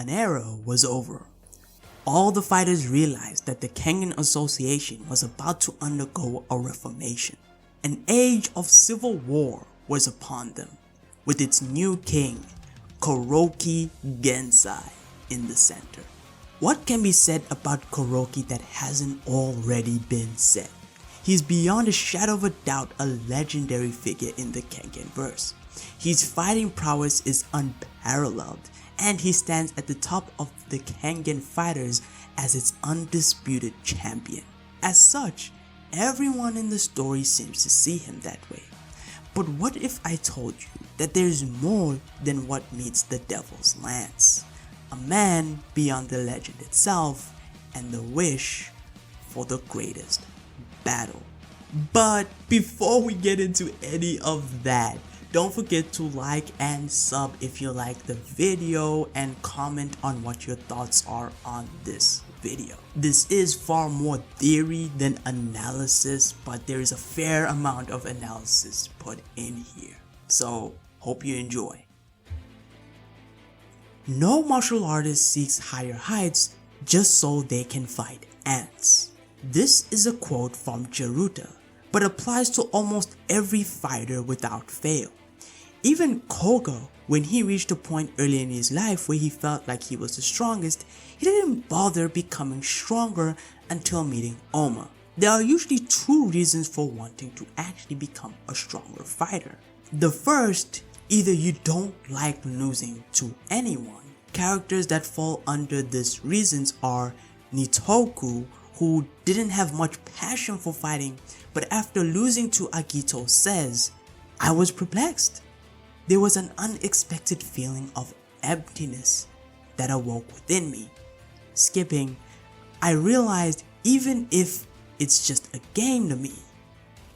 an era was over. All the fighters realized that the Kengan Association was about to undergo a reformation. An age of civil war was upon them, with its new king, Kuroki Gensai, in the center. What can be said about Kuroki that hasn't already been said? He's beyond a shadow of a doubt a legendary figure in the Kengan verse. His fighting prowess is unparalleled, and he stands at the top of the Kengan fighters as its undisputed champion. As such, everyone in the story seems to see him that way. But what if I told you that there's more than what meets the devil's lance? A man beyond the legend itself and the wish for the greatest battle. But before we get into any of that, don't forget to like and sub if you like the video and comment on what your thoughts are on this video. This is far more theory than analysis, but there is a fair amount of analysis put in here. So hope you enjoy. No martial artist seeks higher heights just so they can fight ants. This is a quote from Jiruta, but applies to almost every fighter without fail. Even Koga, when he reached a point early in his life where he felt like he was the strongest, he didn't bother becoming stronger until meeting Oma. There are usually two reasons for wanting to actually become a stronger fighter. The first, either you don't like losing to anyone. Characters that fall under these reasons are Nitoku, who didn't have much passion for fighting, but after losing to Agito says, "I was perplexed. There was an unexpected feeling of emptiness that awoke within me. Skipping, I realized even if it's just a game to me,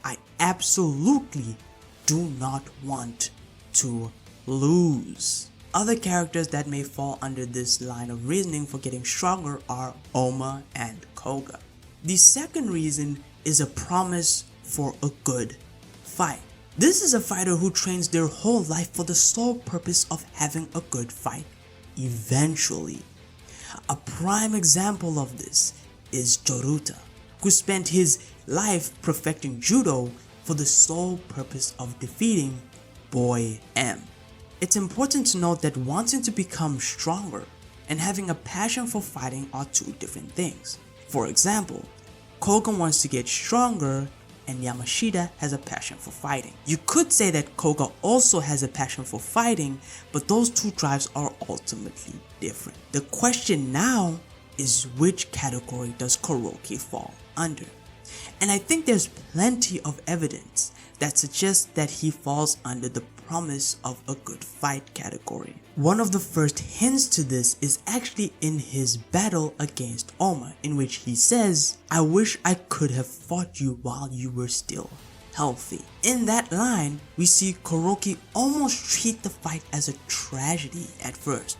I absolutely do not want to lose." Other characters that may fall under this line of reasoning for getting stronger are Oma and Koga. The second reason is a promise for a good fight. This is a fighter who trains their whole life for the sole purpose of having a good fight eventually. A prime example of this is Jiruta, who spent his life perfecting judo for the sole purpose of defeating Boy M. It's important to note that wanting to become stronger and having a passion for fighting are two different things. For example, Koga wants to get stronger and Yamashita has a passion for fighting. You could say that Koga also has a passion for fighting, but those two drives are ultimately different. The question now is, which category does Kuroki fall under? And I think there's plenty of evidence that suggests that he falls under the promise of a good fight category. One of the first hints to this is actually in his battle against Oma, in which he says, "I wish I could have fought you while you were still healthy." In that line, we see Kuroki almost treat the fight as a tragedy at first.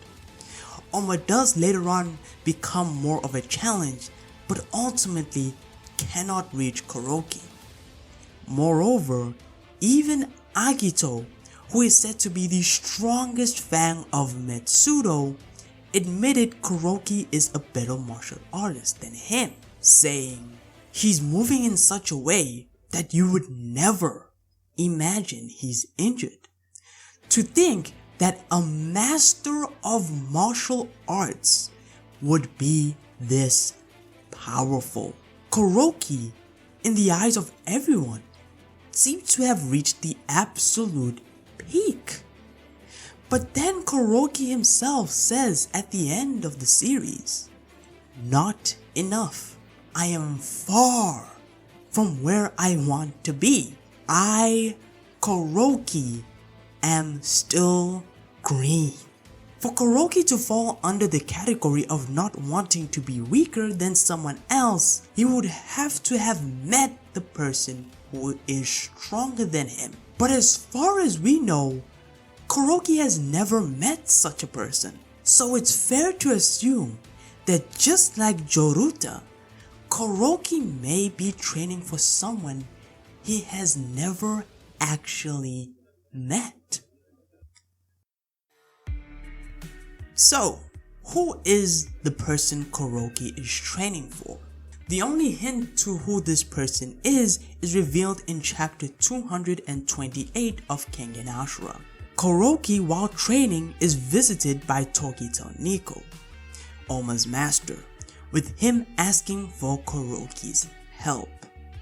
Oma does later on become more of a challenge, but ultimately cannot reach Kuroki. Moreover, even Agito, who is said to be the strongest fan of Metsudo, admitted Kuroki is a better martial artist than him, saying, "He's moving in such a way that you would never imagine he's injured." To think that a master of martial arts would be this powerful. Kuroki, in the eyes of everyone, seems to have reached the absolute peak. But then Kuroki himself says at the end of the series, "Not enough. I am far from where I want to be. I, Kuroki, am still green." For Kuroki to fall under the category of not wanting to be weaker than someone else, he would have to have met the person who is stronger than him. But as far as we know, Kuroki has never met such a person. So it's fair to assume that just like Jiruta, Kuroki may be training for someone he has never actually met. So, who is the person Kuroki is training for? The only hint to who this person is revealed in chapter 228 of Kengan Ashura. Kuroki, while training, is visited by Togita Nico, Oma's master, with him asking for Kuroki's help.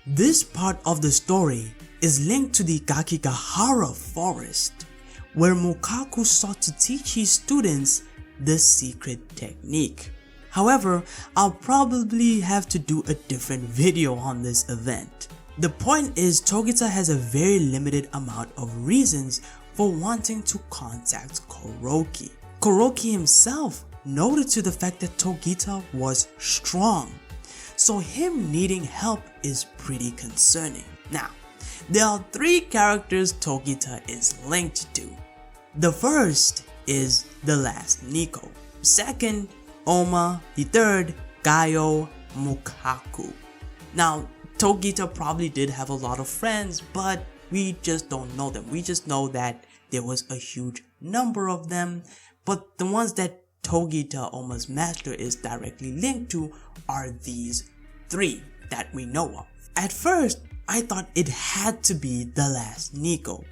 This part of the story is linked to the Gakigahara forest, where Mukaku sought to teach his students the secret technique. However, I'll probably have to do a different video on this event. The point is, Togita has a very limited amount of reasons for wanting to contact Kuroki. Kuroki himself noted to the fact that Togita was strong, so him needing help is pretty concerning. Now, there are 3 characters Togita is linked to. The first is the last Nico. Second, Oma. The third, Gaio Mukaku. Now, Togita probably did have a lot of friends, but we just don't know them. We just know that there was a huge number of them, but the ones that Togita, Oma's master, is directly linked to are these 3 that we know of. At first, I thought it had to be the last Nico.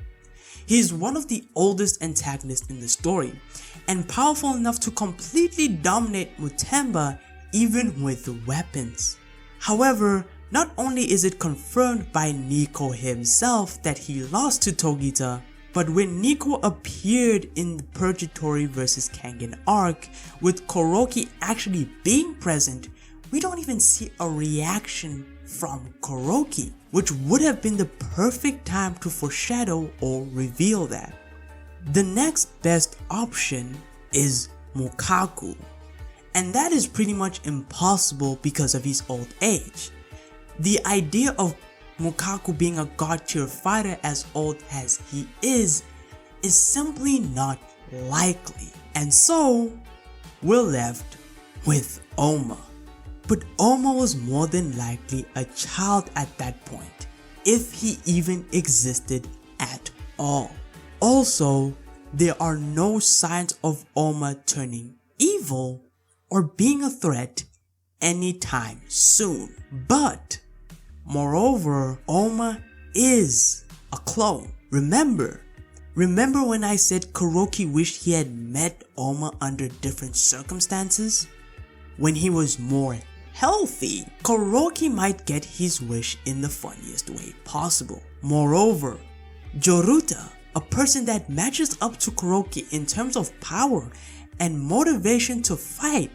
He's one of the oldest antagonists in the story, and powerful enough to completely dominate Mutemba even with weapons. However, not only is it confirmed by Nico himself that he lost to Togita, but when Nico appeared in the Purgatory vs Kengan arc, with Kuroki actually being present, we don't even see a reaction from Kuroki, which would have been the perfect time to foreshadow or reveal that. The next best option is Mukaku, and that is pretty much impossible because of his old age. The idea of Mukaku being a god tier fighter as old as he is simply not likely, and so we're left with Oma. But Oma was more than likely a child at that point, if he even existed at all. Also, there are no signs of Oma turning evil or being a threat anytime soon. But, moreover, Oma is a clone. Remember when I said Kuroki wished he had met Oma under different circumstances? When he was more healthy, Kuroki might get his wish in the funniest way possible. Moreover, Joruta, a person that matches up to Kuroki in terms of power and motivation to fight,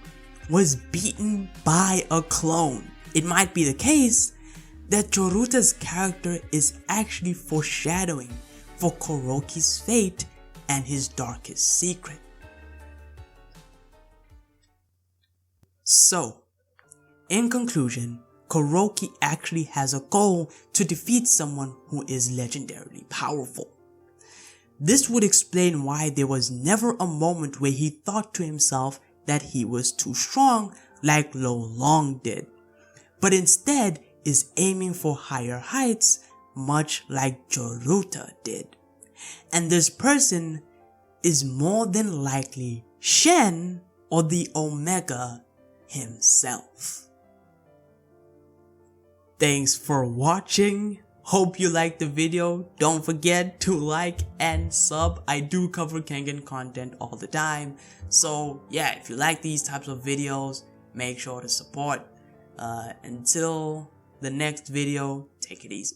was beaten by a clone. It might be the case that Joruta's character is actually foreshadowing for Kuroki's fate and his darkest secret. So, in conclusion, Kuroki actually has a goal to defeat someone who is legendarily powerful. This would explain why there was never a moment where he thought to himself that he was too strong like Lo Long did, but instead is aiming for higher heights much like Joruta did. And this person is more than likely Shen or the Omega himself. Thanks for watching. Hope you liked the video. Don't forget to like and sub. I do cover Kengan content all the time. So yeah, if you like these types of videos, make sure to support. Until the next video, take it easy.